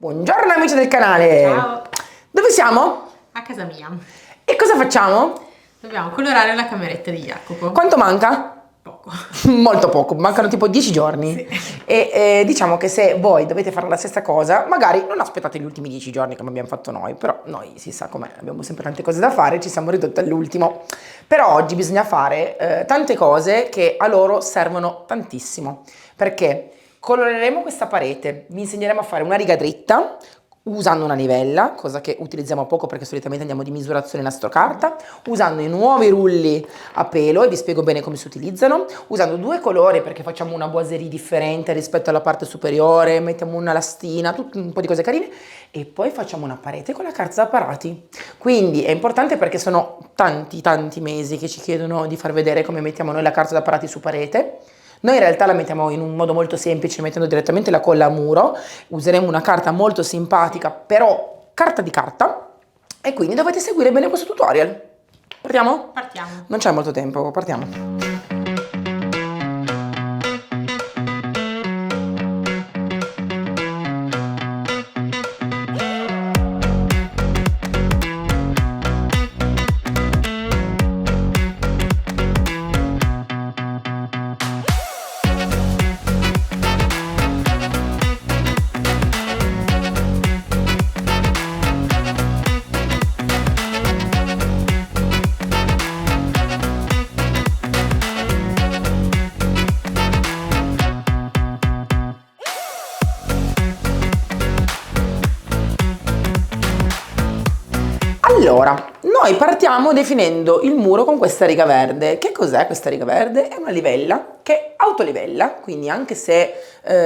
Buongiorno amici del canale! Ciao! Dove siamo? A casa mia. E cosa facciamo? Dobbiamo colorare la cameretta di Jacopo. Quanto manca? Poco. Molto poco, mancano tipo 10 giorni. Sì. E diciamo che se voi dovete fare la stessa cosa, magari non aspettate gli ultimi 10 giorni come abbiamo fatto noi, però noi si sa com'è, abbiamo sempre tante cose da fare, ci siamo ridotti all'ultimo. Però oggi bisogna fare tante cose che a loro servono tantissimo, perché coloreremo questa parete, vi insegneremo a fare una riga dritta usando una livella, cosa che utilizziamo poco perché solitamente andiamo di misurazione nastro carta, usando i nuovi rulli a pelo, e vi spiego bene come si utilizzano, usando due colori perché facciamo una boiserie differente rispetto alla parte superiore, mettiamo una lastina, tutto un po' di cose carine, e poi facciamo una parete con la carta da parati. Quindi è importante perché sono tanti mesi che ci chiedono di far vedere come mettiamo noi la carta da parati su parete. Noi in realtà la mettiamo in un modo molto semplice, mettendo direttamente la colla a muro. Useremo una carta molto simpatica, però carta di carta, e quindi dovete seguire bene questo tutorial. Partiamo? Partiamo. Non c'è molto tempo, partiamo. Allora, noi partiamo definendo il muro con questa riga verde. Che cos'è questa riga verde? È una livella che autolivella, quindi anche se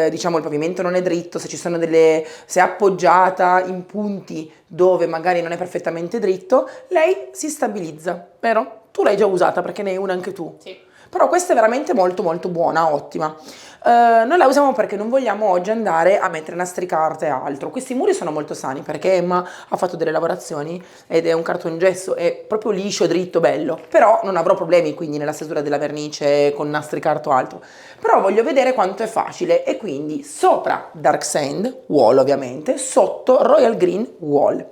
diciamo il pavimento non è dritto, se se è appoggiata in punti dove magari non è perfettamente dritto, lei si stabilizza, vero? Tu l'hai già usata perché ne hai una anche tu. Sì. Però questa è veramente molto buona, ottima. Noi la usiamo perché non vogliamo oggi andare a mettere nastricarte e altro. Questi muri sono molto sani perché Emma ha fatto delle lavorazioni ed è un cartongesso, è proprio liscio, dritto, bello. Però non avrò problemi quindi nella stesura della vernice con nastricarte o altro. Però voglio vedere quanto è facile, e quindi sopra Dark Sand, wall ovviamente, sotto Royal Green wall.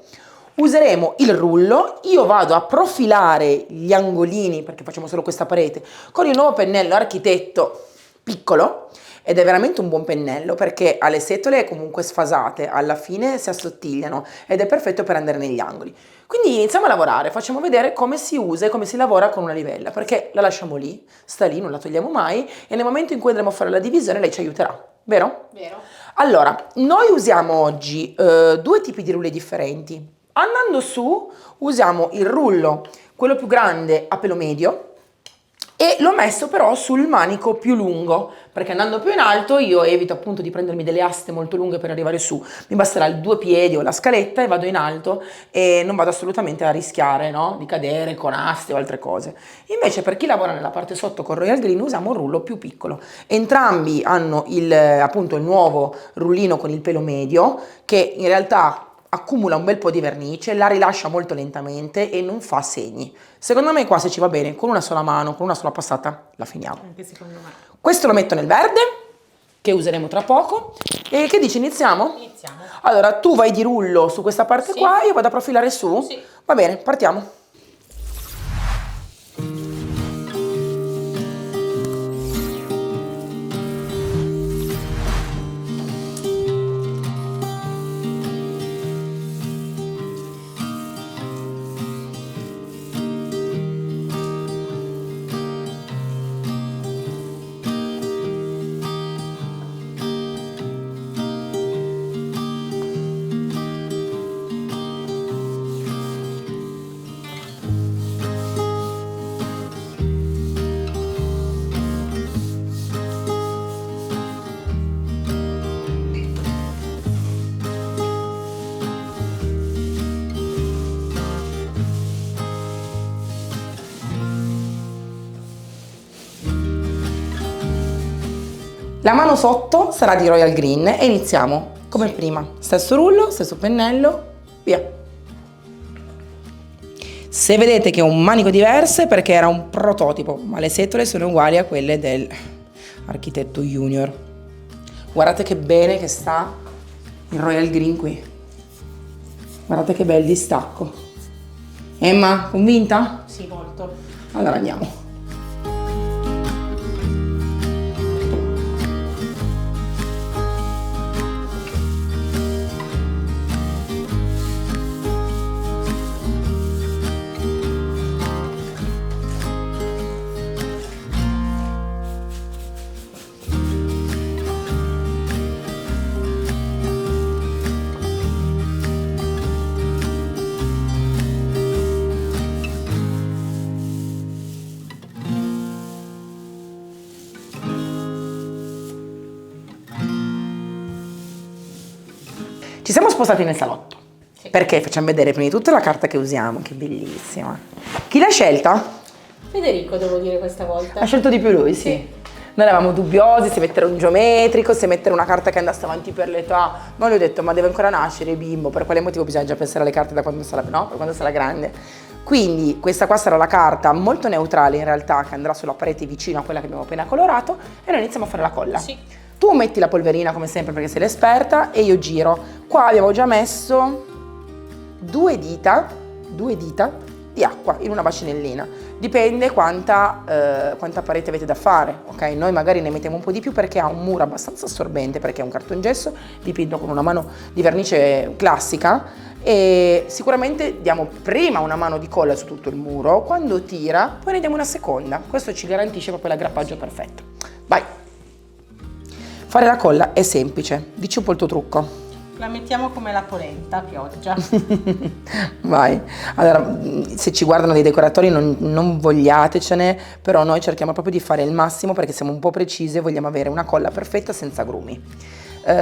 Useremo il rullo, io vado a profilare gli angolini perché facciamo solo questa parete con il nuovo pennello Architetto piccolo, ed è veramente un buon pennello perché ha le setole comunque sfasate, alla fine si assottigliano ed è perfetto per andare negli angoli. Quindi iniziamo a lavorare, facciamo vedere come si usa e come si lavora con una livella, perché la lasciamo lì, sta lì, non la togliamo mai, e nel momento in cui andremo a fare la divisione lei ci aiuterà, vero? Vero. Allora, noi usiamo oggi due tipi di rulli differenti. Andando su usiamo il rullo, quello più grande a pelo medio, e l'ho messo però sul manico più lungo, perché andando più in alto io evito appunto di prendermi delle aste molto lunghe per arrivare su. Mi basterà il 2 piedi o la scaletta e vado in alto, e non vado assolutamente a rischiare, no? Di cadere con aste o altre cose. Invece per chi lavora nella parte sotto con Royal Green usiamo un rullo più piccolo. Entrambi hanno appunto il nuovo rullino con il pelo medio, che in realtà accumula un bel po' di vernice, la rilascia molto lentamente e non fa segni. Secondo me qua, se ci va bene, con una sola mano, con una sola passata, la finiamo. Anche secondo me. Questo lo metto nel verde, che useremo tra poco. E che dici, iniziamo? Iniziamo. Allora, tu vai di rullo su questa parte Sì. qua, io vado a profilare su? Sì. Va bene, partiamo. La mano sotto sarà di Royal Green e iniziamo come prima. Stesso rullo, stesso pennello, via. Se vedete che ho un manico diverso è perché era un prototipo, ma le setole sono uguali a quelle del Architetto Junior. Guardate che bene che sta. il Royal Green qui. Guardate che bel distacco. Emma, convinta? Sì, molto. Allora andiamo. Ci siamo spostati nel salotto, Sì. perché facciamo vedere prima di tutto la carta che usiamo, che bellissima. Chi l'ha scelta? Federico, devo dire, questa volta. Ha scelto di più lui, sì. Noi eravamo dubbiosi se mettere un geometrico, se mettere una carta che andasse avanti per l'età, ma lui ha detto ma deve ancora nascere bimbo, per quale motivo bisogna già pensare alle carte da quando sarà, no? Per quando sarà grande. Quindi questa qua sarà la carta molto neutrale in realtà, che andrà sulla parete vicino a quella che abbiamo appena colorato, e noi iniziamo a fare la colla. Sì. Tu metti la polverina come sempre perché sei l'esperta e io giro. Qua abbiamo già messo due dita di acqua in una bacinellina. Dipende quanta parete avete da fare, ok? Noi magari ne mettiamo un po' di più perché ha un muro abbastanza assorbente, perché è un cartongesso dipinto con una mano di vernice classica, e sicuramente diamo prima una mano di colla su tutto il muro, quando tira poi ne diamo una seconda. Questo ci garantisce proprio l'aggrappaggio perfetto. Vai! Fare la colla è semplice, dici un po' il tuo trucco. La mettiamo come la polenta a pioggia. Vai. Allora, se ci guardano dei decoratori non vogliatecene, però noi cerchiamo proprio di fare il massimo perché siamo un po' precise e vogliamo avere una colla perfetta senza agrumi.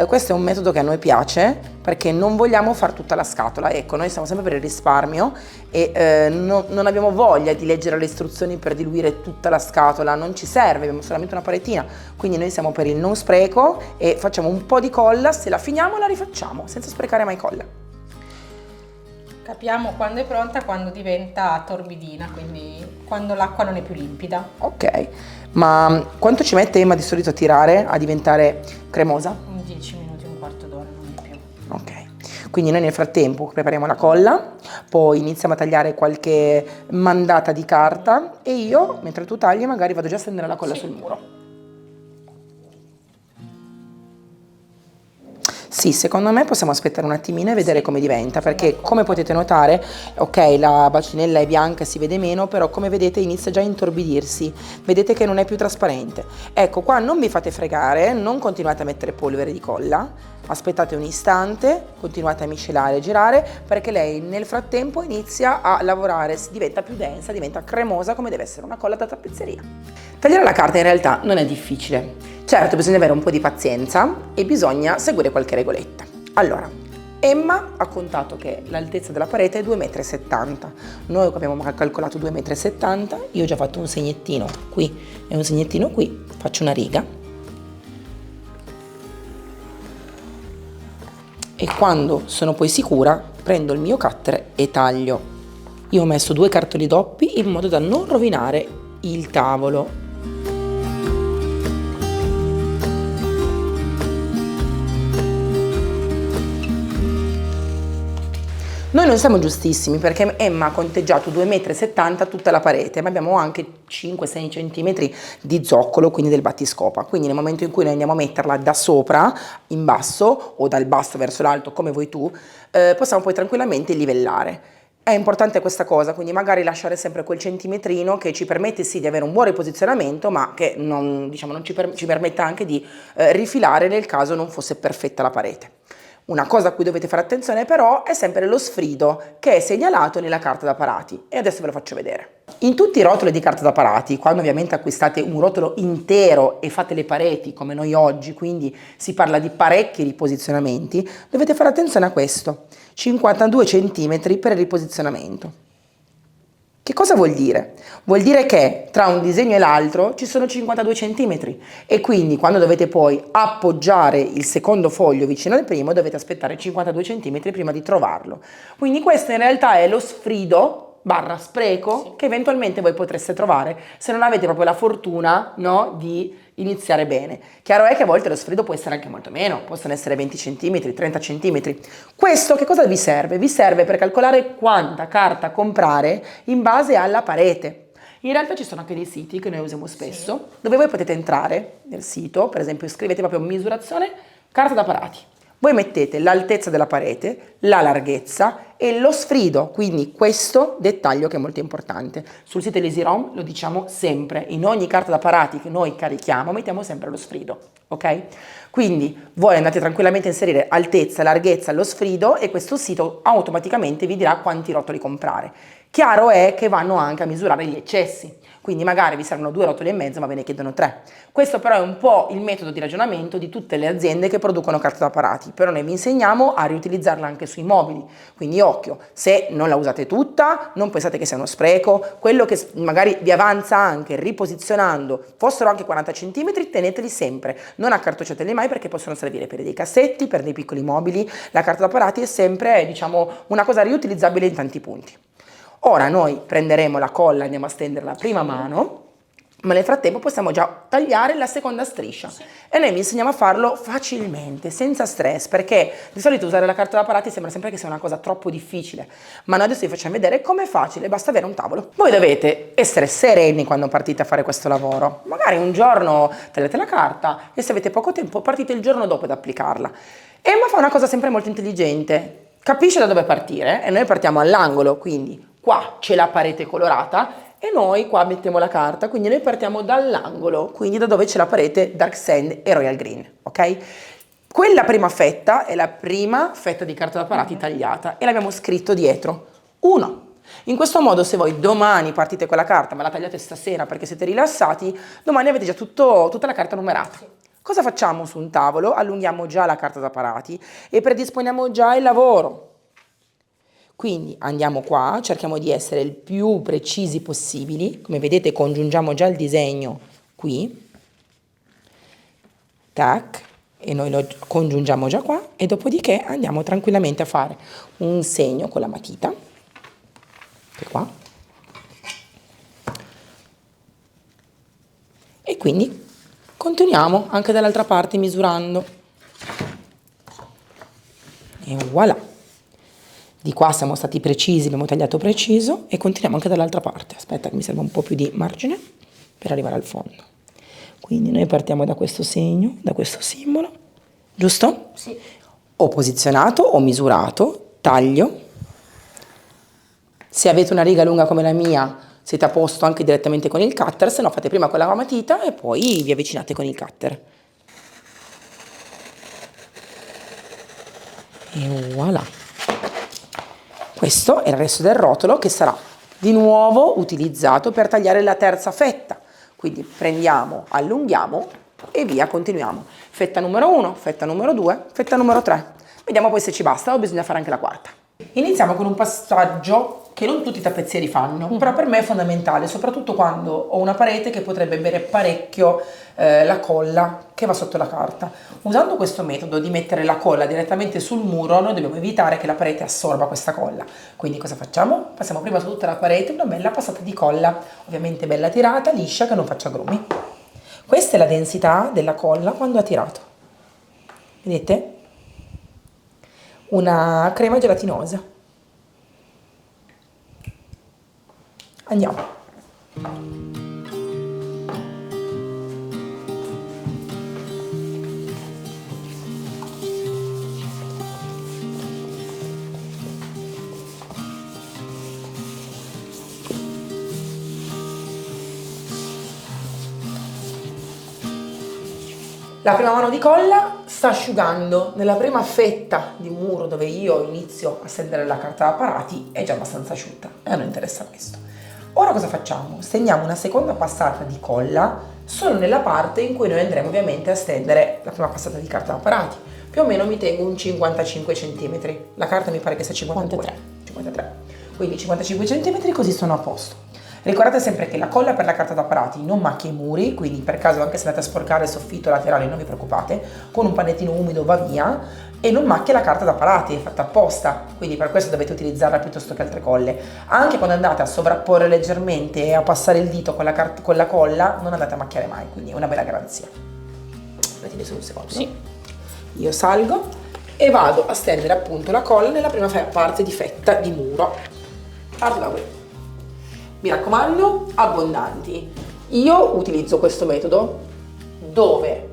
Questo è un metodo che a noi piace perché non vogliamo fare tutta la scatola. Ecco, noi siamo sempre per il risparmio e non abbiamo voglia di leggere le istruzioni per diluire tutta la scatola, non ci serve, abbiamo solamente una paretina, quindi noi siamo per il non spreco e facciamo un po' di colla, se la finiamo la rifacciamo senza sprecare mai colla. Capiamo quando è pronta, quando diventa torbidina, quindi quando l'acqua non è più limpida. Ok, ma quanto ci mette Emma di solito a tirare, a diventare cremosa? 10 minuti, un quarto d'ora, non di più. Ok, quindi noi nel frattempo prepariamo la colla, poi iniziamo a tagliare qualche mandata di carta e io, mentre tu tagli, magari vado già a stendere la colla sul muro. Sì, secondo me possiamo aspettare un attimino e vedere come diventa, perché come potete notare, ok, la bacinella è bianca e si vede meno, però come vedete inizia già a intorbidirsi, vedete che non è più trasparente. Ecco, qua non vi fate fregare, non continuate a mettere polvere di colla, aspettate un istante, continuate a miscelare e girare, perché lei nel frattempo inizia a lavorare, diventa più densa, diventa cremosa come deve essere una colla da tappezzeria. Tagliare la carta in realtà non è difficile. Certo, bisogna avere un po' di pazienza e bisogna seguire qualche regoletta. Allora, Emma ha contato che l'altezza della parete è 2,70 m. Noi abbiamo calcolato 2,70 m, io ho già fatto un segnettino qui e un segnettino qui, faccio una riga. E quando sono poi sicura, prendo il mio cutter e taglio. Io ho messo 2 cartoni doppi in modo da non rovinare il tavolo. Noi non siamo giustissimi perché Emma ha conteggiato 2,70 m tutta la parete, ma abbiamo anche 5-6 cm di zoccolo, quindi del battiscopa. Quindi nel momento in cui noi andiamo a metterla da sopra in basso o dal basso verso l'alto, come vuoi tu, possiamo poi tranquillamente livellare. È importante questa cosa, quindi magari lasciare sempre quel centimetrino che ci permette sì di avere un buon riposizionamento, ma che ci permetta anche di rifilare nel caso non fosse perfetta la parete. Una cosa a cui dovete fare attenzione però è sempre lo sfrido che è segnalato nella carta da parati e adesso ve lo faccio vedere. In tutti i rotoli di carta da parati, quando ovviamente acquistate un rotolo intero e fate le pareti come noi oggi, quindi si parla di parecchi riposizionamenti, dovete fare attenzione a questo, 52 cm per il riposizionamento. Che cosa vuol dire? Vuol dire che tra un disegno e l'altro ci sono 52 cm e quindi quando dovete poi appoggiare il secondo foglio vicino al primo dovete aspettare 52 cm prima di trovarlo. Quindi questo in realtà è lo sfrido / spreco che eventualmente voi potreste trovare se non avete proprio la fortuna, no, di iniziare bene. Chiaro è che a volte lo sfrido può essere anche molto meno, possono essere 20 cm, 30 cm. Questo che cosa vi serve? Vi serve per calcolare quanta carta comprare in base alla parete. In realtà ci sono anche dei siti che noi usiamo spesso, dove voi potete entrare nel sito, per esempio scrivete proprio misurazione carta da parati. Voi mettete l'altezza della parete, la larghezza e lo sfrido, quindi questo dettaglio che è molto importante. Sul sito EasyROM lo diciamo sempre, in ogni carta da parati che noi carichiamo mettiamo sempre lo sfrido, ok? Quindi voi andate tranquillamente a inserire altezza, larghezza, lo sfrido e questo sito automaticamente vi dirà quanti rotoli comprare. Chiaro è che vanno anche a misurare gli eccessi. Quindi magari vi servono 2 rotoli e mezzo ma ve ne chiedono 3. Questo però è un po' il metodo di ragionamento di tutte le aziende che producono carta da parati, però noi vi insegniamo a riutilizzarla anche sui mobili. Quindi occhio, se non la usate tutta, non pensate che sia uno spreco, quello che magari vi avanza anche riposizionando, fossero anche 40 cm, teneteli sempre, non accartocciateli mai perché possono servire per dei cassetti, per dei piccoli mobili. La carta da parati è sempre, diciamo, una cosa riutilizzabile in tanti punti. Ora noi prenderemo la colla, andiamo a stendere la prima mano, ma nel frattempo possiamo già tagliare la seconda striscia e noi vi insegniamo a farlo facilmente, senza stress, perché di solito usare la carta da parati sembra sempre che sia una cosa troppo difficile, ma noi adesso vi facciamo vedere com'è facile, basta avere un tavolo. Voi dovete essere sereni quando partite a fare questo lavoro, magari un giorno tagliate la carta e se avete poco tempo partite il giorno dopo ad applicarla. Emma fa una cosa sempre molto intelligente, capisce da dove partire e noi partiamo all'angolo, quindi qua c'è la parete colorata e noi qua mettiamo la carta, quindi noi partiamo dall'angolo, quindi da dove c'è la parete Dark Sand e Royal Green, ok? Quella prima fetta è la prima fetta di carta da parati tagliata e l'abbiamo scritto dietro, 1. In questo modo se voi domani partite con la carta, ma la tagliate stasera perché siete rilassati, domani avete già tutta la carta numerata. Cosa facciamo su un tavolo? Allunghiamo già la carta da parati e predisponiamo già il lavoro. Quindi andiamo qua, cerchiamo di essere il più precisi possibili, come vedete congiungiamo già il disegno qui, tac, e noi lo congiungiamo già qua e dopodiché andiamo tranquillamente a fare un segno con la matita, che è qua, e quindi continuiamo anche dall'altra parte misurando, e voilà. Di qua siamo stati precisi, abbiamo tagliato preciso e continuiamo anche dall'altra parte. Aspetta che mi serve un po' più di margine per arrivare al fondo. Quindi noi partiamo da questo segno, da questo simbolo, giusto? Sì. Ho posizionato, ho misurato, taglio. Se avete una riga lunga come la mia, siete a posto anche direttamente con il cutter, se no fate prima con la matita e poi vi avvicinate con il cutter. E voilà. Questo è il resto del rotolo che sarà di nuovo utilizzato per tagliare la terza fetta. Quindi prendiamo, allunghiamo e via, continuiamo. Fetta numero 1, fetta numero 2, fetta numero 3. Vediamo poi se ci basta o bisogna fare anche la quarta. Iniziamo con un passaggio che non tutti i tappezzieri fanno, però per me è fondamentale, soprattutto quando ho una parete che potrebbe bere parecchio la colla che va sotto la carta. Usando questo metodo di mettere la colla direttamente sul muro, noi dobbiamo evitare che la parete assorba questa colla. Quindi cosa facciamo? Passiamo prima su tutta la parete una bella passata di colla, ovviamente bella tirata, liscia, che non faccia grumi. Questa è la densità della colla quando ha tirato. Vedete? Una crema gelatinosa. Andiamo. La prima mano di colla sta asciugando. Nella prima fetta di muro dove io inizio a stendere la carta da parati è già abbastanza asciutta e a noi interessa questo. Ora cosa facciamo? Stendiamo una seconda passata di colla solo nella parte in cui noi andremo ovviamente a stendere la prima passata di carta da parati. Più o meno mi tengo un 55 cm. La carta mi pare che sia 52. 53. Quindi 55 cm così sono a posto. Ricordate sempre che la colla per la carta da parati non macchia i muri, quindi per caso anche se andate a sporcare il soffitto laterale non vi preoccupate, con un pannettino umido va via, e non macchia la carta da parati, è fatta apposta, quindi per questo dovete utilizzarla piuttosto che altre colle. Anche quando andate a sovrapporre leggermente e a passare il dito con la colla, non andate a macchiare mai, quindi è una bella garanzia. Mettete solo un secondo. Sì. Io salgo e vado a stendere appunto la colla nella prima parte di fetta di muro. Parto da qui. Mi raccomando, abbondanti. Io utilizzo questo metodo dove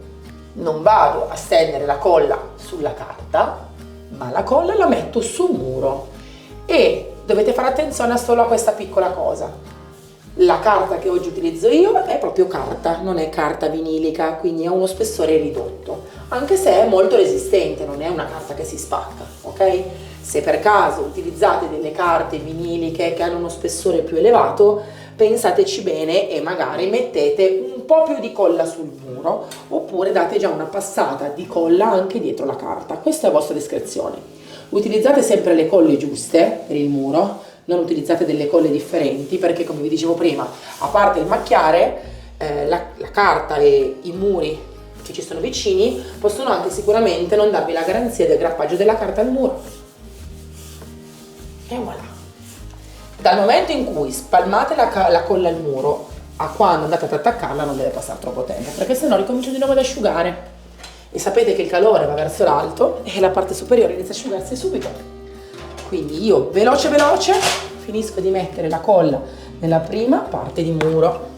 non vado a stendere la colla sulla carta, ma la colla la metto sul muro. E dovete fare attenzione solo a questa piccola cosa. La carta che oggi utilizzo io è proprio carta, non è carta vinilica, quindi ha uno spessore ridotto, anche se è molto resistente, non è una carta che si spacca, ok? Se per caso utilizzate delle carte viniliche che hanno uno spessore più elevato, pensateci bene e magari mettete un po' più di colla sul muro, oppure date già una passata di colla anche dietro la carta, questa è a vostra discrezione. Utilizzate sempre le colle giuste per il muro, non utilizzate delle colle differenti, perché come vi dicevo prima, a parte il macchiare, la carta e i muri che ci sono vicini possono anche sicuramente non darvi la garanzia del grappaggio della carta al muro. E voilà. Dal momento in cui spalmate la colla al muro a quando andate ad attaccarla non deve passare troppo tempo, perché sennò ricomincia di nuovo ad asciugare. E sapete che il calore va verso l'alto e la parte superiore inizia a asciugarsi subito. Quindi io veloce finisco di mettere la colla nella prima parte di muro.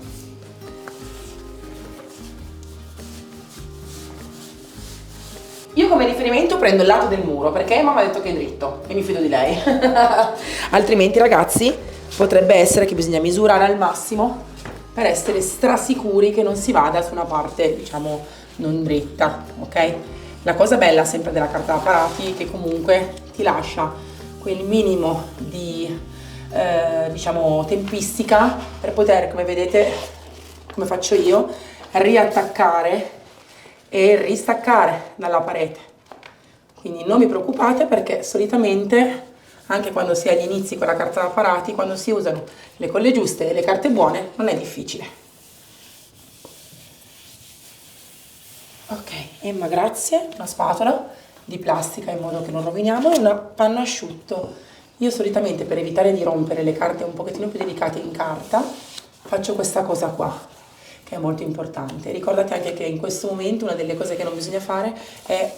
Io come riferimento prendo il lato del muro perché mamma ha detto che è dritto e mi fido di lei. Altrimenti ragazzi potrebbe essere che bisogna misurare al massimo per essere strasicuri che non si vada su una parte diciamo non dritta, ok? La cosa bella sempre della carta da parati è che comunque ti lascia quel minimo di diciamo tempistica per poter, come vedete, come faccio io, riattaccare e ristaccare dalla parete. Quindi non vi preoccupate perché solitamente anche quando si è agli inizi con la carta da parati, quando si usano le colle giuste e le carte buone non è difficile. Ok, Emma grazie, una spatola di plastica in modo che non roviniamo e un panno asciutto. Io solitamente per evitare di rompere le carte un pochettino più delicate in carta faccio questa cosa qua che è molto importante. Ricordate anche che in questo momento una delle cose che non bisogna fare è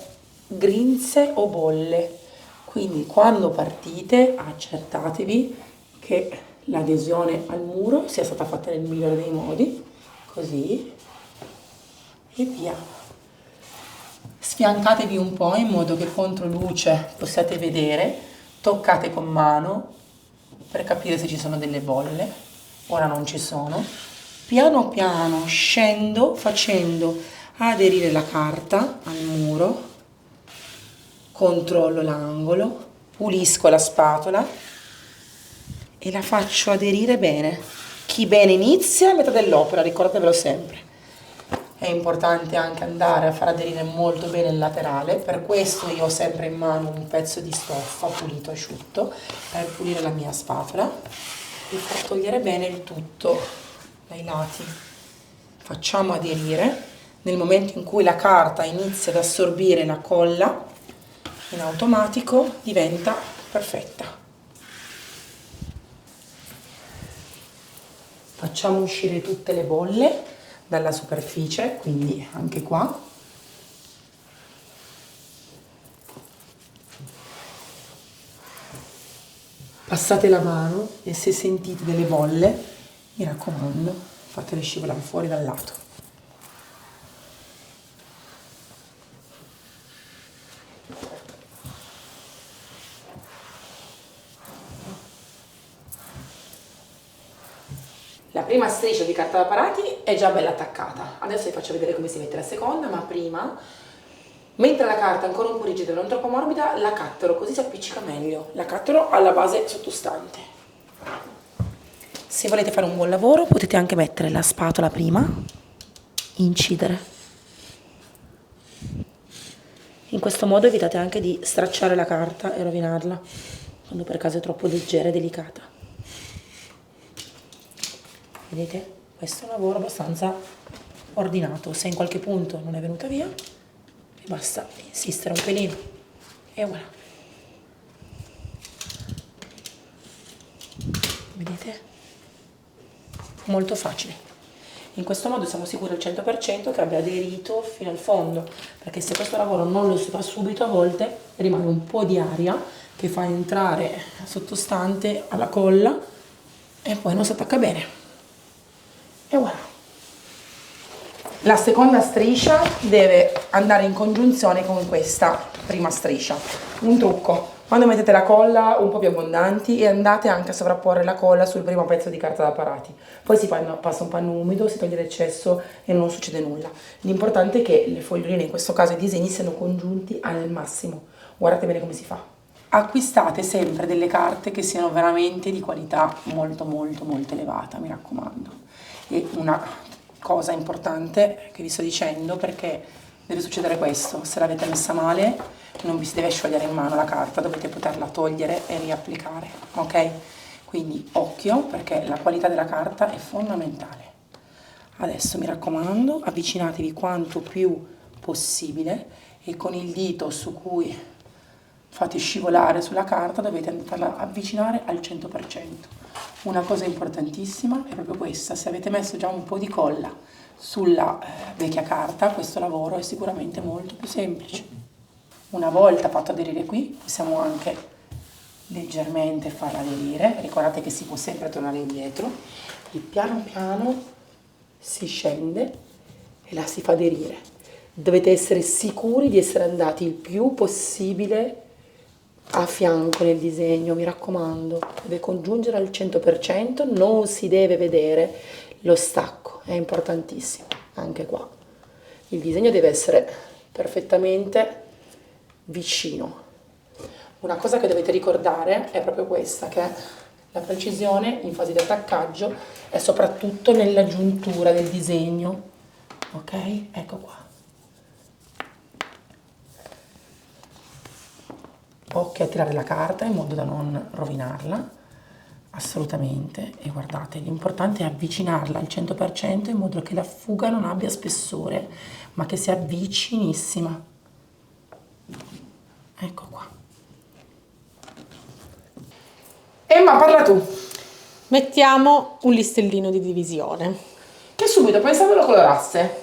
grinze o bolle, quindi quando partite accertatevi che l'adesione al muro sia stata fatta nel migliore dei modi, così e via. Sfiancatevi un po' in modo che contro luce possiate vedere, toccate con mano per capire se ci sono delle bolle, ora non ci sono. Piano piano scendo facendo aderire la carta al muro, controllo l'angolo, pulisco la spatola e la faccio aderire bene. Chi bene inizia è a metà dell'opera, ricordatevelo sempre. È importante anche andare a far aderire molto bene il laterale, per questo io ho sempre in mano un pezzo di stoffa pulito asciutto per pulire la mia spatola e far togliere bene il tutto dai lati. Facciamo aderire, nel momento in cui la carta inizia ad assorbire la colla in automatico diventa perfetta. Facciamo uscire tutte le bolle dalla superficie, quindi anche qua. Passate la mano e se sentite delle bolle, mi raccomando, fatele scivolare fuori dal lato. La prima striscia di carta da parati è già bella attaccata. Adesso vi faccio vedere come si mette la seconda, ma prima, mentre la carta è ancora un po' rigida e non troppo morbida, la cattero, così si appiccica meglio. La cattero alla base sottostante. Se volete fare un buon lavoro potete anche mettere la spatola prima, incidere. In questo modo evitate anche di stracciare la carta e rovinarla, quando per caso è troppo leggera e delicata. Vedete? Questo è un lavoro abbastanza ordinato. Se in qualche punto non è venuta via, mi basta insistere un pelino e voilà. Vedete? Molto facile. In questo modo siamo sicuri al 100% che abbia aderito fino al fondo, perché se questo lavoro non lo si fa subito, a volte rimane un po' di aria che fa entrare sottostante alla colla e poi non si attacca bene. E voilà. La seconda striscia deve andare in congiunzione con questa prima striscia. Un trucco: quando mettete la colla un po' più abbondanti e andate anche a sovrapporre la colla sul primo pezzo di carta da parati, poi passa un panno umido, si toglie l'eccesso e non succede nulla. L'importante è che le foglioline, in questo caso i disegni, siano congiunti al massimo. Guardate bene come si fa. Acquistate sempre delle carte che siano veramente di qualità molto elevata, mi raccomando. E una cosa importante che vi sto dicendo, perché deve succedere questo: se l'avete messa male non vi si deve sciogliere in mano la carta, dovete poterla togliere e riapplicare, ok? Quindi occhio, perché la qualità della carta è fondamentale. Adesso mi raccomando, avvicinatevi quanto più possibile e con il dito su cui fate scivolare sulla carta dovete farla avvicinare al 100%. Una cosa importantissima è proprio questa: se avete messo già un po' di colla sulla vecchia carta, questo lavoro è sicuramente molto più semplice. Una volta fatto aderire qui, possiamo anche leggermente farla aderire. Ricordate che si può sempre tornare indietro e piano piano si scende e la si fa aderire. Dovete essere sicuri di essere andati il più possibile a fianco nel disegno, mi raccomando. Deve congiungere al 100%, non si deve vedere lo stacco, è importantissimo. Anche qua il disegno deve essere perfettamente vicino. Una cosa che dovete ricordare è proprio questa, che la precisione in fase di attaccaggio è soprattutto nella giuntura del disegno, ok? Ecco qua. Occhio a tirare la carta in modo da non rovinarla, assolutamente. E guardate, l'importante è avvicinarla al 100% in modo che la fuga non abbia spessore, ma che sia vicinissima. Ecco qua. Emma, parla tu. Mettiamo un listellino di divisione. Che subito pensavo lo colorasse,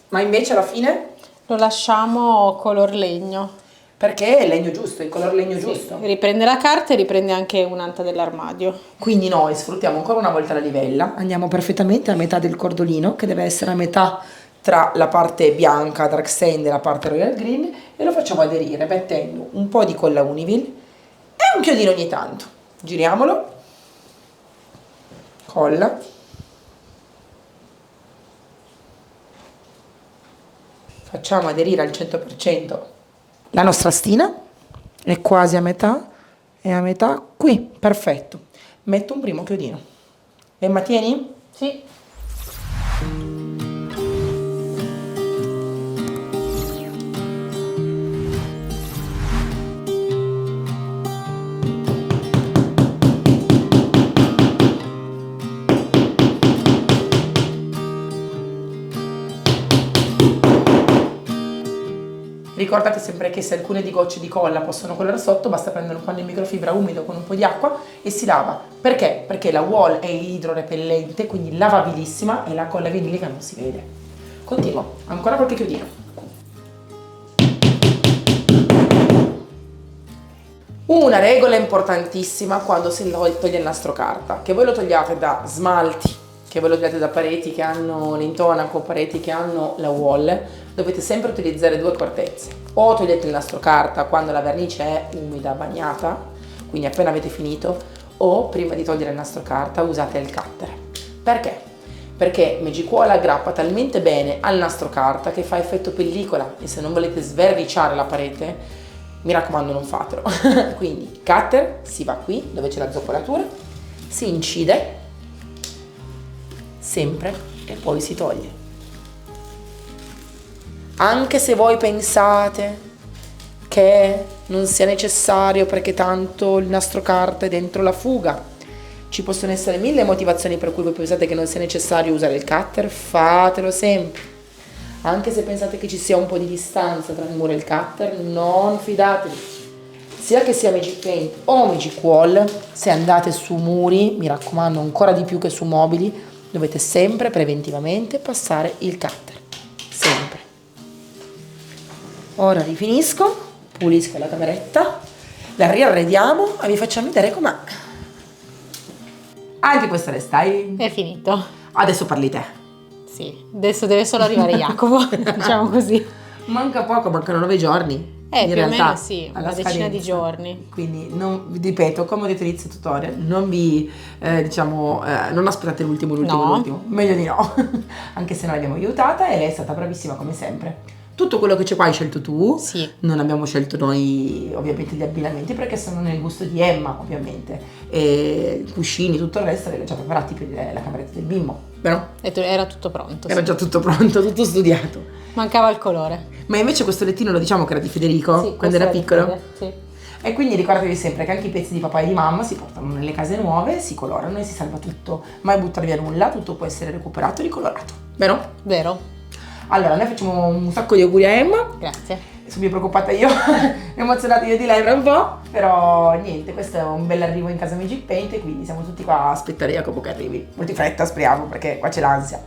ma invece alla fine? Lo lasciamo color legno. Perché è il legno giusto, il color legno giusto. Riprende la carta e riprende anche un'anta dell'armadio. Quindi noi sfruttiamo ancora una volta la livella, andiamo perfettamente a metà del cordolino, che deve essere a metà tra la parte bianca Dark Sand e la parte Royal Green, e lo facciamo aderire mettendo un po' di colla Univille e un chiodino ogni tanto. Giriamolo, colla, facciamo aderire al 100% la nostra stina, è quasi a metà, e a metà qui, perfetto. Metto un primo chiodino. Emma, tieni? Sì. Ricordate sempre che se alcune di gocce di colla possono colare sotto, basta prendere un panno in microfibra umido con un po' di acqua e si lava. Perché? Perché la wall è idrorepellente, quindi lavabilissima, e la colla vinilica non si vede. Continuo, ancora qualche chiodino. Una regola importantissima quando si toglie il nastro carta: che voi lo togliate da smalti, che voi lo togliate da pareti che hanno l'intonaco, pareti che hanno la wall, dovete sempre utilizzare due accortezze: o togliete il nastro carta quando la vernice è umida, bagnata, quindi appena avete finito, o prima di togliere il nastro carta usate il cutter. Perché? Perché Magicuola aggrappa talmente bene al nastro carta che fa effetto pellicola, e se non volete sverniciare la parete, mi raccomando, non fatelo. Quindi cutter, si va qui dove c'è la zoppolatura, si incide sempre e poi si toglie. Anche se voi pensate che non sia necessario perché tanto il nastro carta è dentro la fuga, Ci possono essere 1000 motivazioni per cui voi pensate che non sia necessario usare il cutter, fatelo sempre. Anche se pensate che ci sia un po' di distanza tra il muro e il cutter, non fidatevi. Sia che sia Magic Paint o Magic Wall, se andate su muri, mi raccomando ancora di più che su mobili, dovete sempre preventivamente passare il cutter. Sempre. Ora rifinisco, pulisco la cameretta, la riarrediamo e vi facciamo vedere com'è. Anche questa le stai? È finito. Adesso parli te. Sì, adesso deve solo arrivare Jacopo, diciamo così. Manca poco, mancano 9 giorni. In Più o realtà, meno sì, alla una decina di scadenza. giorni. Quindi, ripeto, come ho detto inizio tutorial, non vi, non aspettate No. l'ultimo, meglio di no, anche se noi l'abbiamo aiutata e lei è stata bravissima come sempre. Tutto quello che c'è qua hai scelto tu, Sì. non abbiamo scelto noi ovviamente gli abbinamenti perché sono nel gusto di Emma ovviamente, e i cuscini, tutto il resto l'hai già preparati per la cameretta del bimbo, vero? Era tutto pronto. Era Sì. già tutto pronto, tutto studiato. Mancava il colore. Ma invece questo lettino lo diciamo che era di Federico Sì, quando era questo piccolo? di Fede, Sì. E quindi ricordatevi sempre che anche i pezzi di papà e di mamma si portano nelle case nuove, si colorano e si salva tutto. Mai buttare via nulla, tutto può essere recuperato e ricolorato, vero? Vero? Allora, noi facciamo un sacco di auguri a Emma. Grazie. Sono più preoccupata io, emozionata io di lei per un po', però niente, questo è un bel arrivo in casa Magic Paint e quindi siamo tutti qua a aspettare Jacopo che arrivi. Molti fretta, speriamo, perché qua c'è l'ansia.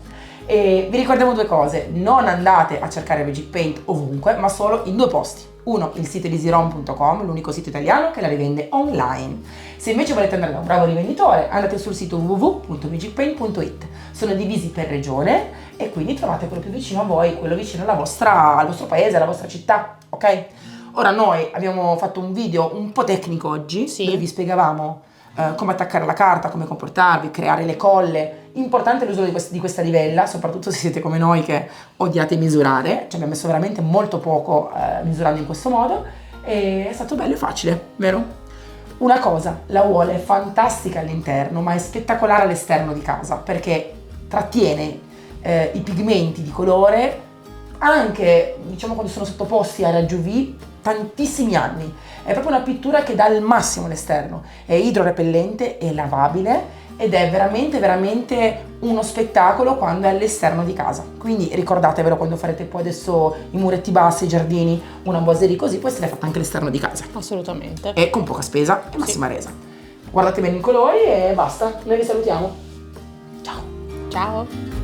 E vi ricordiamo due cose: non andate a cercare Magic Paint ovunque, ma solo in due posti. Uno, il sito easyrom.com, l'unico sito italiano che la rivende online. Se invece volete andare da un bravo rivenditore, andate sul sito www.magicpaint.it. Sono divisi per regione e quindi trovate quello più vicino a voi, quello vicino al vostro paese, alla vostra città, ok? Ora noi abbiamo fatto un video un po' tecnico oggi, Sì. dove vi spiegavamo come attaccare la carta, come comportarvi, creare le colle. Importante l'uso di questa livella, soprattutto se siete come noi che odiate misurare. Ci abbiamo messo veramente molto poco misurando in questo modo e è stato bello e facile, vero? Una cosa, la wall è fantastica all'interno, ma è spettacolare all'esterno di casa perché trattiene i pigmenti di colore anche, diciamo, quando sono sottoposti a raggi UV tantissimi anni. È proprio una pittura che dà il massimo all'esterno, è idrorepellente, è lavabile ed è veramente veramente uno spettacolo quando è all'esterno di casa. Quindi ricordatevelo quando farete poi adesso i muretti bassi, i giardini, una boiserie così, poi se l'è fatta anche all'esterno di casa Assolutamente. e con poca spesa e massima resa. Guardate bene i colori e basta, noi vi salutiamo. Ciao! Ciao.